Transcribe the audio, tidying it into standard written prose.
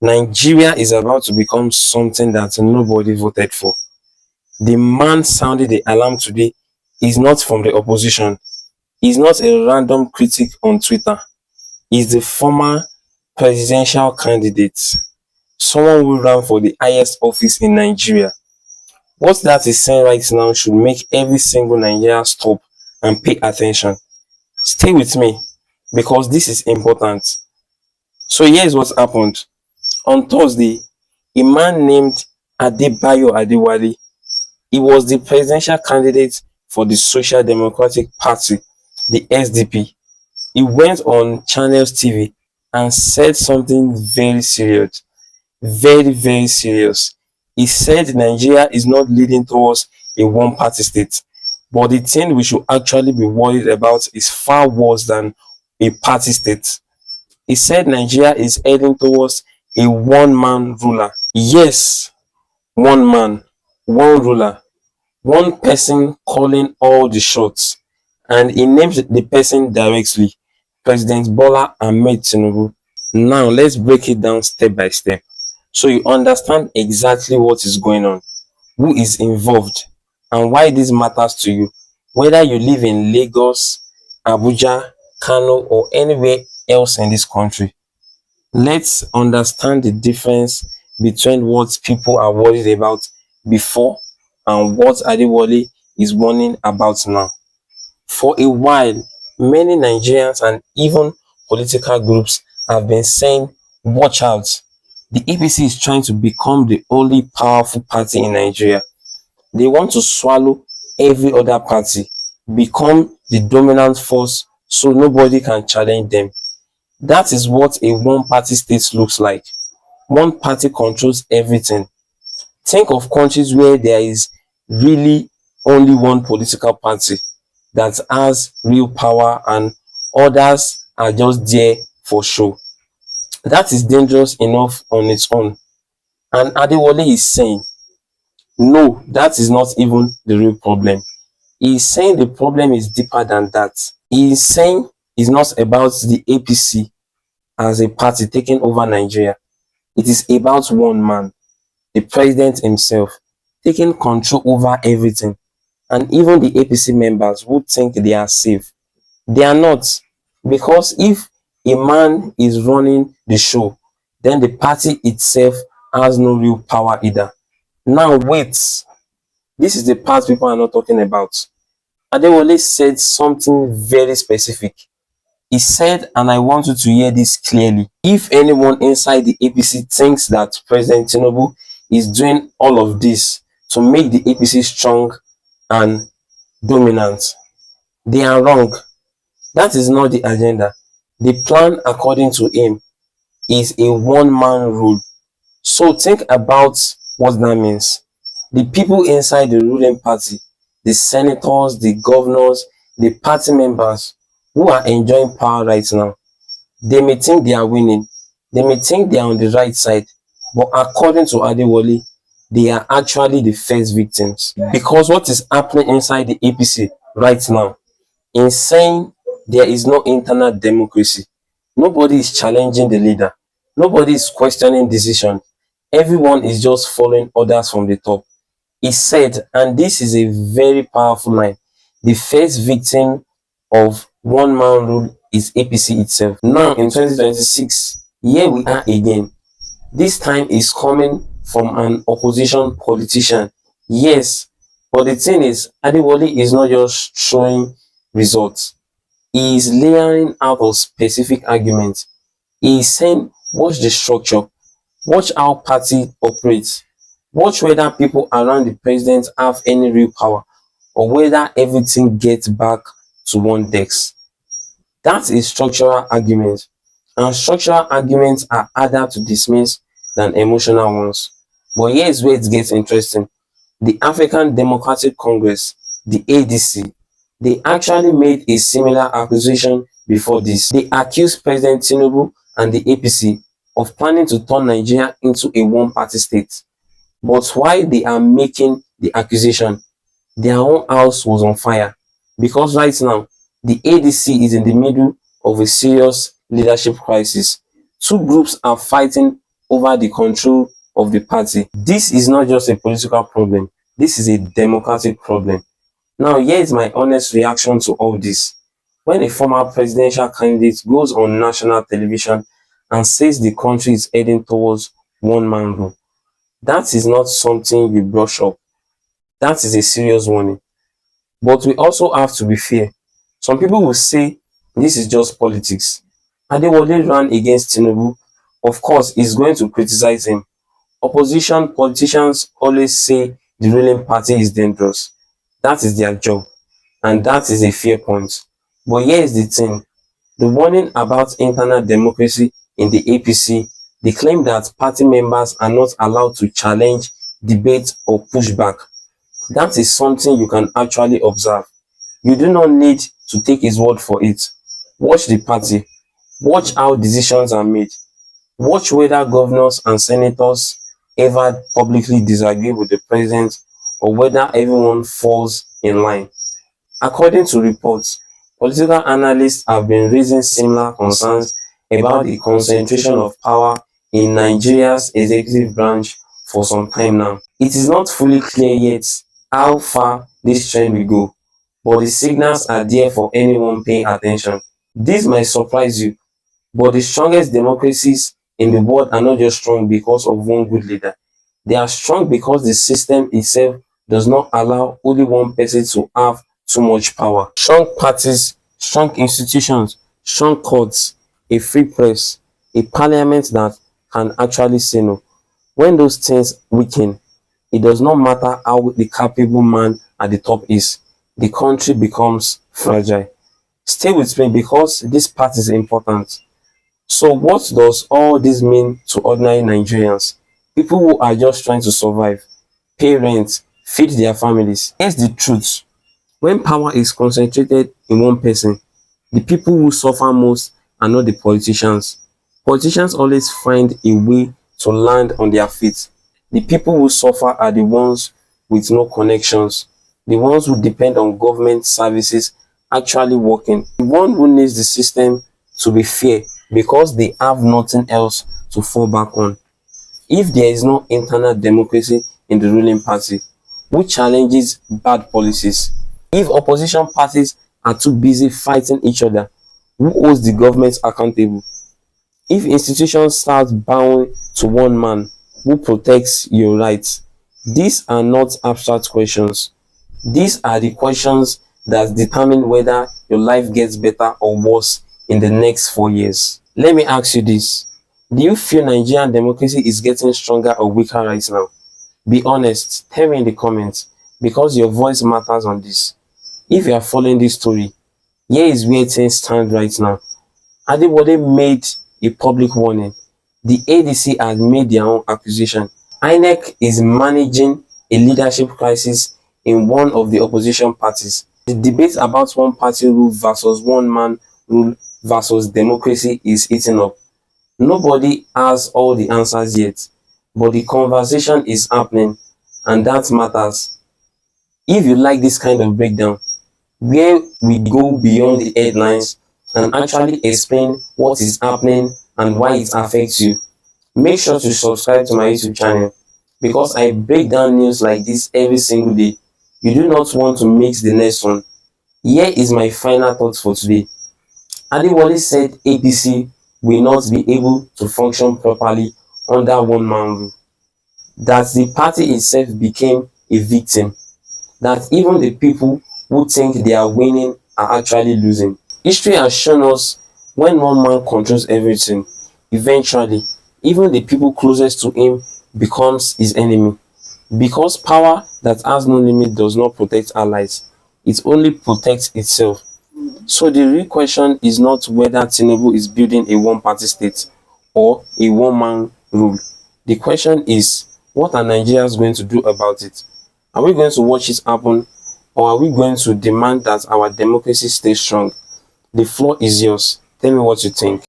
Nigeria is about to become something that nobody voted for. The man sounding the alarm today is not from the opposition. He's not a random critic on Twitter. He's the former presidential candidate, someone who ran for the highest office in Nigeria. What that is saying right now should make every single Nigerian stop and pay attention. Stay with me because this is important. So here's what happened. On Thursday, a man named Adewole, he was the presidential candidate for the Social Democratic Party, the SDP. He went on Channels TV and said something very serious. Very, very serious. He said Nigeria is not leading towards a one-party state, but the thing we should actually be worried about is far worse than a party state. He said Nigeria is heading towards a one-man ruler. Yes, one man, one ruler, one person calling all the shots. And he named the person directly, President Bola Ahmed Tinubu. Now let's break it down step by step so you understand exactly what is going on, who is involved, and why this matters to you, whether you live in Lagos, Abuja, Kano, or anywhere else in this country. Let's understand the difference between what people are worried about before and what Adewole is warning about now. For a while, many Nigerians and even political groups have been saying, watch out, the APC is trying to become the only powerful party in Nigeria. They want to swallow every other party, become the dominant force so nobody can challenge them. That is what a one-party state looks like. One party controls everything. Think of countries where there is really only one political party that has real power and others are just there for show. That is dangerous enough on its own. And Adewole is saying, no, that is not even the real problem. He is saying the problem is deeper than that. He is saying it's not about the APC as a party taking over Nigeria. It is about one man, the president himself, taking control over everything. And even the APC members would think they are safe. They are not. Because if a man is running the show, then the party itself has no real power either. Now wait. This is the part people are not talking about. Adewole said something very specific. He said, and I want you to hear this clearly, if anyone inside the APC thinks that President Tinubu is doing all of this to make the APC strong and dominant, they are wrong. That is not the agenda. The plan, according to him, is a one-man rule. So think about what that means. The people inside the ruling party, the senators, the governors, the party members who are enjoying power right now, they may think they are winning. They may think they are on the right side. But according to Adewole, they are actually the first victims. Because what is happening inside the APC right now, in saying there is no internal democracy, nobody is challenging the leader. Nobody is questioning decision. Everyone is just following orders from the top. He said, and this is a very powerful line, the first victim of one-man rule is APC itself. Now in 2026, here we are again. This time is coming from an opposition politician. Yes, but the thing is, Adewole is not just showing results. He is layering out a specific argument. He is saying, watch the structure, watch how party operates, watch whether people around the president have any real power or whether everything gets back to one desk. That's a structural argument, and structural arguments are harder to dismiss than emotional ones. But here's where it gets interesting. The African Democratic Congress, the ADC, they actually made a similar accusation before this. They accused President Tinubu and the APC of planning to turn Nigeria into a one-party state. But while they are making the accusation, their own house was on fire. Because right now, the ADC is in the middle of a serious leadership crisis. Two groups are fighting over the control of the party. This is not just a political problem, this is a democratic problem. Now, here is my honest reaction to all this. When a former presidential candidate goes on national television and says the country is heading towards one man rule, that is not something you brush up. That is a serious warning. But we also have to be fair. Some people will say this is just politics. Adewole ran against Tinubu. Of course, he's going to criticize him. Opposition politicians always say the ruling party is dangerous. That is their job, and that is a fair point. But here is the thing. The warning about internal democracy in the APC, they claim that party members are not allowed to challenge, debate, or push back. That is something you can actually observe. You do not need to take his word for it. Watch the party. Watch how decisions are made. Watch whether governors and senators ever publicly disagree with the president or whether everyone falls in line. According to reports, political analysts have been raising similar concerns about the concentration of power in Nigeria's executive branch for some time now. It is not fully clear yet how far this trend will go, but the signals are there for anyone paying attention. This might surprise you, but the strongest democracies in the world are not just strong because of one good leader. They are strong because the system itself does not allow only one person to have too much power. Strong parties, strong institutions, strong courts, a free press, a parliament that can actually say no. When those things weaken, it does not matter how the capable man at the top is, the country becomes fragile. Stay with me because this part is important. So what does all this mean to ordinary Nigerians? People who are just trying to survive, pay rent, feed their families. Here's the truth. When power is concentrated in one person, the people who suffer most are not the politicians. Politicians always find a way to land on their feet. The people who suffer are the ones with no connections, the ones who depend on government services actually working, the one who needs the system to be fair because they have nothing else to fall back on. If there is no internal democracy in the ruling party, who challenges bad policies? If opposition parties are too busy fighting each other, who holds the government accountable? If institutions start bowing to one man, who protects your rights? These are not abstract questions. These are the questions that determine whether your life gets better or worse in the next 4 years. Let me ask you this. Do you feel Nigerian democracy is getting stronger or weaker right now? Be honest. Tell me in the comments because your voice matters on this. If you are following this story, here is where things stand right now. Adewole made a public warning. The ADC has made their own accusation. INEC is managing a leadership crisis in one of the opposition parties. The debate about one party rule versus one man rule versus democracy is heating up. Nobody has all the answers yet, but the conversation is happening, and that matters. If you like this kind of breakdown, where we go beyond the headlines and actually explain what is happening and why it affects you, make sure to subscribe to my YouTube channel because I break down news like this every single day. You do not want to miss the next one. Here is my final thoughts for today. Adewole said APC will not be able to function properly under one man rule, that the party itself became a victim, that even the people who think they are winning are actually losing. History has shown us when one man controls everything, eventually, even the people closest to him becomes his enemy. Because power that has no limit does not protect allies, it only protects itself. So the real question is not whether Tinubu is building a one-party state or a one-man rule. The question is, what are Nigerians going to do about it? Are we going to watch it happen, or are we going to demand that our democracy stays strong? The floor is yours. Tell me what you think.